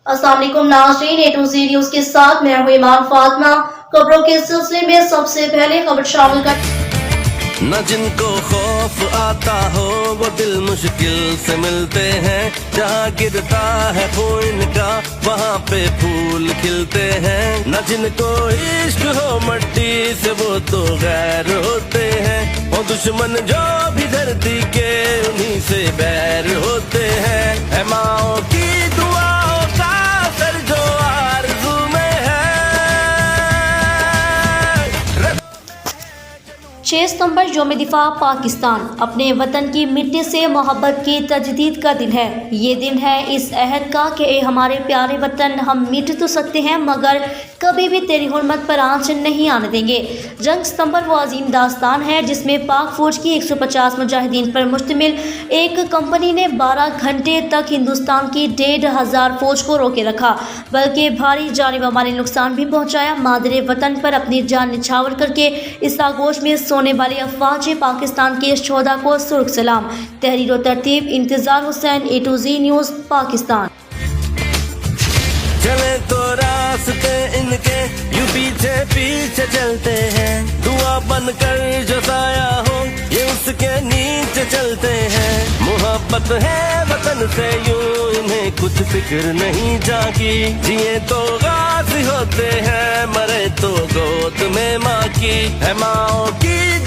अस्सलाम वालेकुम नाज़रीन, A to Z न्यूज़ के साथ मैं हूं ईमान फातिमा। खबरों के सिलसिले में सबसे पहले खबर शामिल कर न जिनको खौफ आता हो वो दिल मुश्किल से मिलते हैं। जहाँ गिरता है खून का वहाँ पे फूल खिलते हैं। न जिनको इश्क हो मट्टी से वो तो गैर होते हैं। वो दुश्मन जो भी धरती के उन्हीं से बैर होते हैं। है माओ की दुआओं का असर जो आरज़ू में है। 6 सितंबर यौम दिफा पाकिस्तान अपने वतन की मिट्टी से मोहब्बत की तजदीद का दिन है। ये दिन है इस अहद का कि ए हमारे प्यारे वतन, हम मिट तो सकते हैं मगर कभी भी तेरी हुर्मत पर आंच नहीं आने देंगे। जंग सितंबर वो अजीम दास्तान है जिसमें पाक फौज की 150 मुजाहिदीन पर मुश्तमिल एक कंपनी ने 12 घंटे तक हिंदुस्तान की 1500 फौज को रोके रखा, बल्कि भारी जानी व माली नुकसान भी पहुँचाया। मादरे वतन पर अपनी जान निछावर करके इस आगोश में सोने वाले अफवाज पाकिस्तान के शोधा को सुर्ख सलाम। तहरीर व तरतीब इंतजार Hussain, A to Z news Pakistan. चले तो रास्ते इनके यूं पीछे पीछे चलते हैं। दुआ बनकर जो साया हो ये उसके नीचे चलते हैं। मोहब्बत है वतन से यूं इन्हें कुछ फिक्र नहीं जागी। जिए तो गाजी होते हैं, मरे तो गोद में माँ की। है माओ की